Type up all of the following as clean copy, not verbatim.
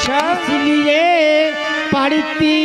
अच्छा इसलिए पढ़ती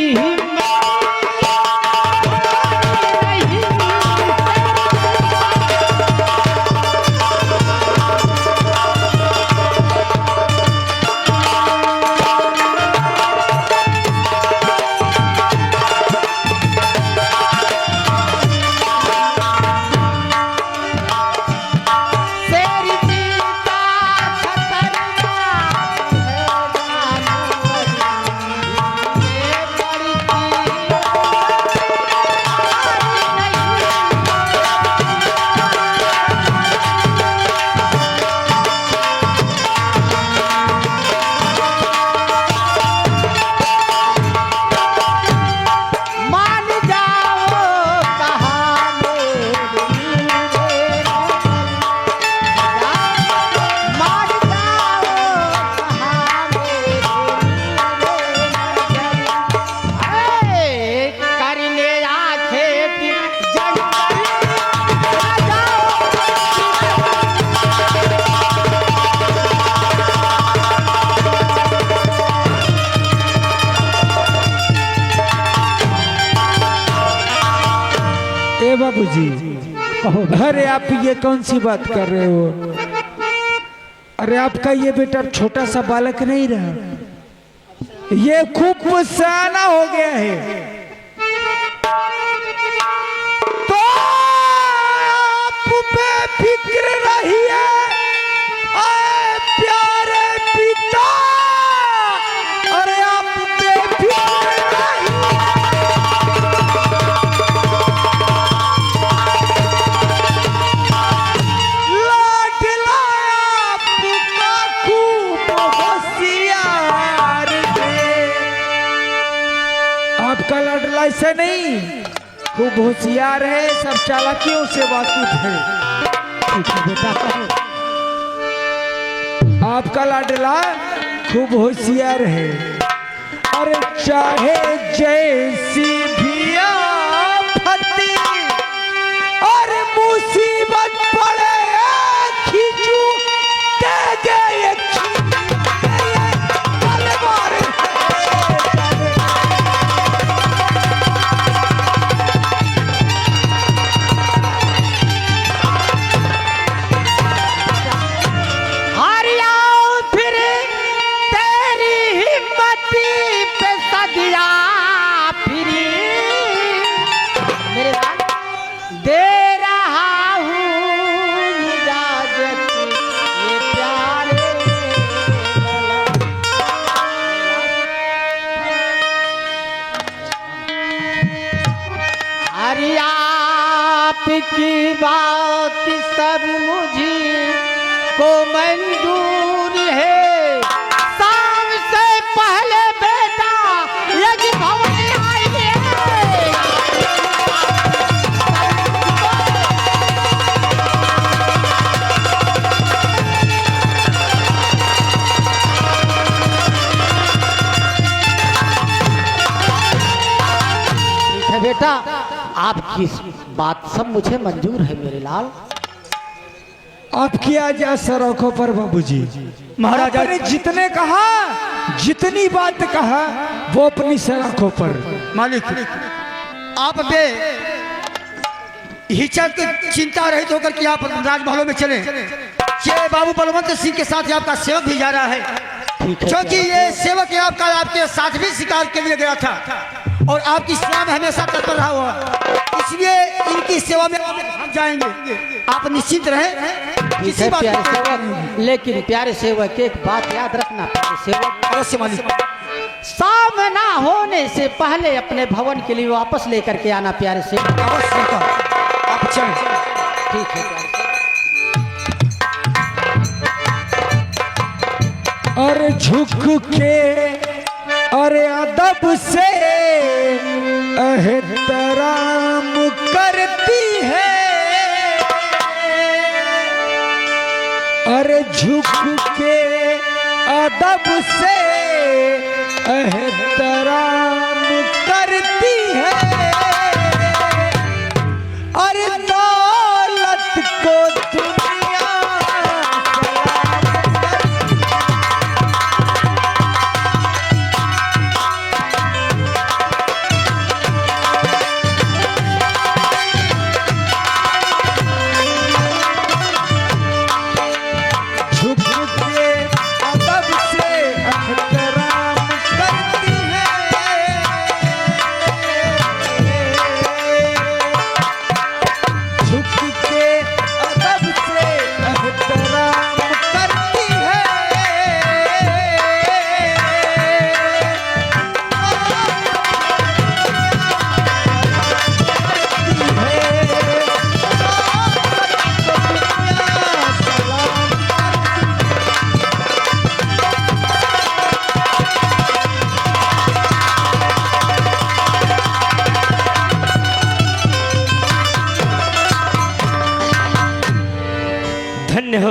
ए बाबूजी, अरे आप ये कौन सी बात कर रहे हो? अरे आपका ये बेटा छोटा सा बालक नहीं रहा, ये खूब सियाना हो गया है। तो आप बेफिक्र रहिए प्यारे पिता, अरे आप बेफिक्र रहिए। आपका लाडला ऐसे नहीं, खूब होशियार है, सब चालाकियों से वाकिफ है। ठीक है बेटा, आपका लाडला खूब होशियार है। अरे चाहे जैसी भी आफती और मुसीबत पड़े, खींचू तेगे ये की बात सब मुझे को मंजूर है। शाम से पहले बेटा यज्ञ भवन आइए। ठीक है बेटा, आपकी बात सब मुझे मंजूर है मेरे लाल। आपकी आज सरोखों पर बाबूजी। महाराज आपने जितने कहा, जितनी बात कहा, वो अपनी सरोखों पर। मालिक, आप बे हिचक चिंता रहित होकर कि आप राजमहलों में चले। ये बाबू बलवंत सिंह के साथ आपका सेवक भी जा रहा है, क्योंकि ये सेवक आपका आपके साथ भी शिकार के लिए गया था और आपकी सेवा में हमेशा तत्पर रहा हुआ, इसलिए इनकी सेवा में हम जाएंगे। आप निश्चिंत रहें, किसी बात प्यारे सेवक। लेकिन प्यारे सेवक, एक बात याद रखना प्यारे सेवक, अवश्य मालिक। सामना होने से पहले अपने भवन के लिए वापस लेकर के आना प्यारे सेवक। अवश्य आप चलें। ठीक है प्यारे सेवक। और झुक के अरे अदब से एहतराम करती है, अरे झुक के अदब से एहतराम करती है, अरे दौलत को दुनिया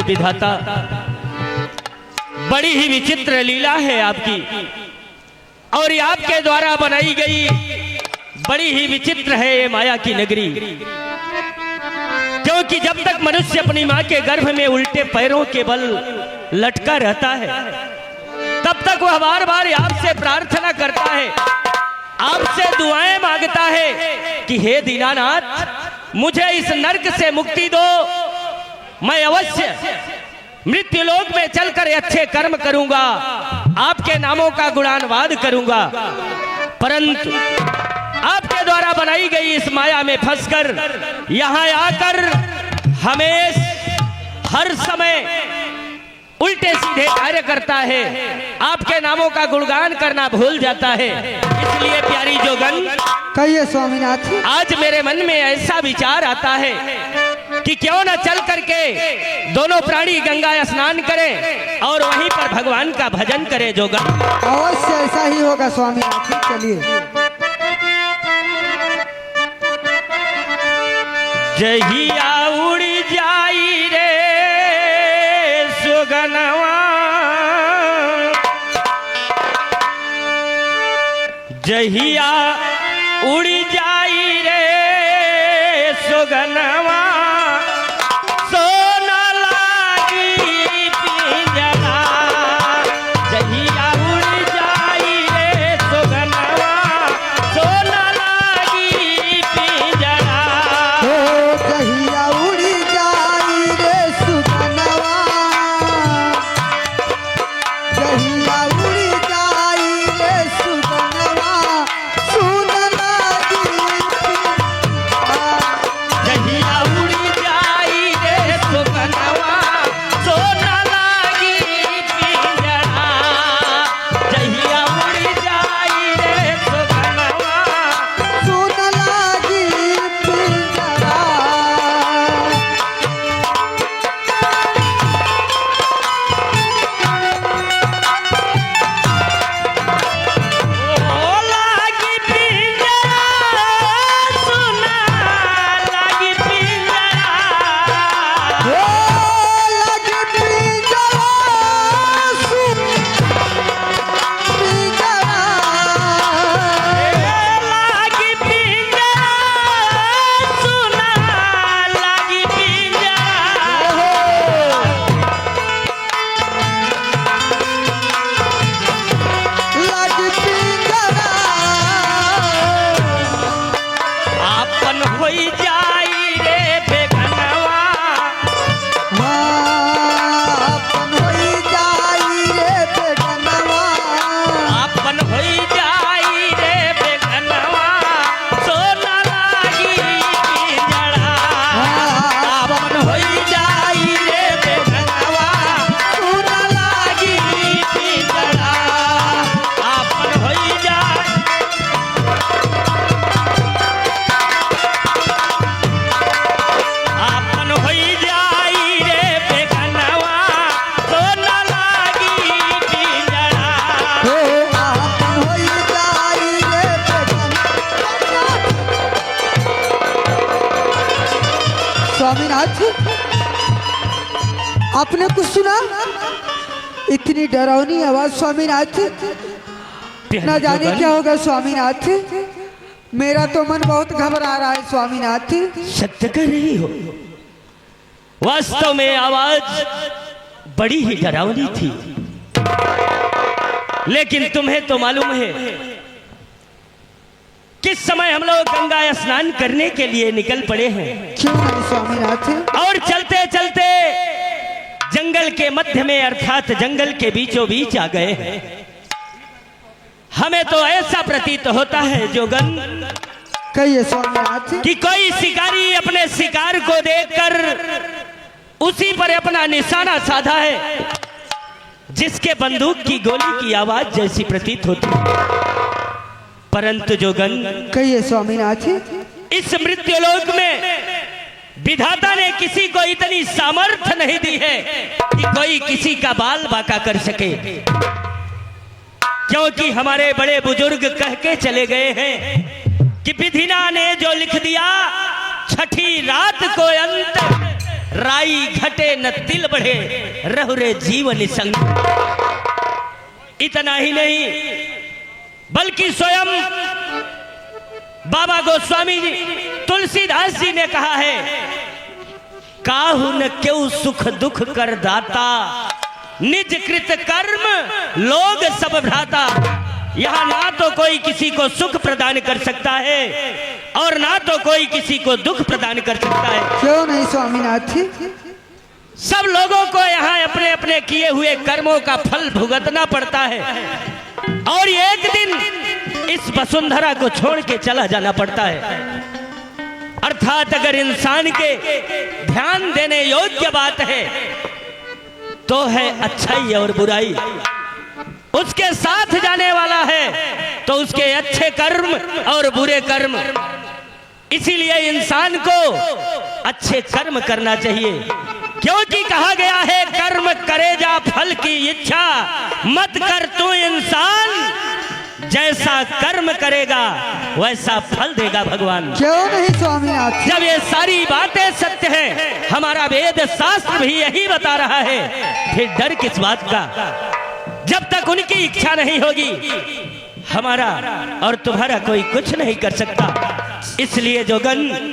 विधाता, बड़ी ही विचित्र लीला है आपकी, और ये आपके द्वारा बनाई गई बड़ी ही विचित्र है ये माया की नगरी। क्योंकि जब तक मनुष्य अपनी मां के गर्भ में उल्टे पैरों के बल लटका रहता है, तब तक वह बार बार आपसे प्रार्थना करता है, आपसे दुआएं मांगता है कि हे दीनानाथ, मुझे इस नर्क से मुक्ति दो, मैं अवश्य मृत्यु लोक में चलकर अच्छे कर्म करूंगा, आपके नामों का गुणानुवाद करूंगा। परंतु आपके द्वारा बनाई गई इस माया में फंसकर यहां आकर हमें हर समय उल्टे सीधे कार्य करता है, आपके नामों का गुणगान करना भूल जाता है। इसलिए प्यारी जोगन, कहिए स्वामीनाथ। आज मेरे मन में ऐसा विचार आता है कि क्यों न चल करके दोनों प्राणी गंगा स्नान करें और वहीं पर भगवान का भजन करें। जोगन, अवश्य ऐसा ही होगा स्वामीनाथ, चलिए। जहिया उड़ी जाई रे सुगनवा, जहिया उड़ी जाई रे सुगनवा, सोना लागी पिंजरा। जहिया उड़ी जाई रे सुगनवा, सोना लागी पिंजरा। कहिया उड़ी जाई रे सुगनवा, कहिया उड़ी जाई रे सुगनवा, सुन लागी जहिया उड़ी जाई रे सुगनवा, सोना लागी पिंजरा। जहिया उड़ी जाई रे सुगनवा, सुन लागी पिंजरा। ओ लागी पिंजरा, सुना लागी पिंजरा। ओ लागी पिंजरा, सुन पिंजरा। लागी पिंजरा, सुना लागी पिंजरा। लागी पिंजरा। आपन होई जाई रे बेगनवा, आपन होई जाई रे बेगनवा। आपन होई जाई रे बेगनवा, सोना लागी पिंजरा। आपन होई जाई रे बेगनवा, सोना लागी पिंजरा। आपन होई जाई, आपन होई जाई रे बेगनवा, सोना लागी पिंजरा। हो आपन होई जाई रे बेगनवा। स्वामीनाथ, आपने कुछ सुना? इतनी डरावनी आवाज स्वामीनाथ, न जाने क्या होगा स्वामीनाथ। मेरा तो मन बहुत घबरा रहा है स्वामीनाथ। सत्य कह रही हो, वास्तव में आवाज बड़ी ही डरावनी थी, लेकिन तुम्हें तो मालूम है किस समय हम लोग गंगा स्नान करने के लिए निकल पड़े हैं, क्यों नहीं स्वामीनाथ? और चलते चलते जंगल के मध्य में अर्थात जंगल के बीचों बीच आ गए हैं। हमें तो ऐसा प्रतीत होता है जोगन कहिए स्वामीनाथ। कि कोई शिकारी अपने शिकार को देखकर उसी पर अपना निशाना साधा है, जिसके बंदूक की गोली की आवाज जैसी प्रतीत होती है। परंतु जोगन, कहिए स्वामीनाथ। इस मृत्युलोक में विधाता ने किसी को इतनी सामर्थ्य नहीं दी है कि कोई किसी का बाल बांका कर सके, क्योंकि हमारे बड़े बुजुर्ग कह के चले गए हैं कि विधिना ने जो लिख दिया छठी रात को अंत, राई घटे न तिल बढ़े, रहु रे जीवन संग। इतना ही नहीं बल्कि स्वयं बाबा गोस्वामी जी तुलसीदास जी ने कहा है, काहू न क्यों सुख दुख कर दाता, निज कृत कर्म लोग सब भ्राता। यहाँ ना तो कोई किसी को सुख प्रदान कर सकता है और ना तो कोई किसी को दुख प्रदान कर सकता है। क्यों नहीं स्वामीनाथ जी? सब लोगों को यहाँ अपने अपने किए हुए कर्मों का फल भुगतना पड़ता है और एक दिन इस वसुंधरा को छोड़ के चला जाना पड़ता है। अर्थात अगर इंसान के ध्यान देने योग्य बात है तो है अच्छाई और बुराई, उसके साथ जाने वाला है तो उसके अच्छे कर्म और बुरे कर्म। इसीलिए इंसान को अच्छे कर्म करना चाहिए, क्योंकि कहा गया है कर्म करे जा फल की इच्छा, मत कर तू इंसान, जैसा कर्म करेगा वैसा फल देगा भगवान। क्यों नहीं स्वामीनाथ? जब ये सारी बातें सत्य है, हमारा वेद शास्त्र भी यही बता रहा है, फिर डर किस बात का? जब तक उनकी इच्छा नहीं होगी हमारा और तुम्हारा कोई कुछ नहीं कर सकता। इसलिए जोगन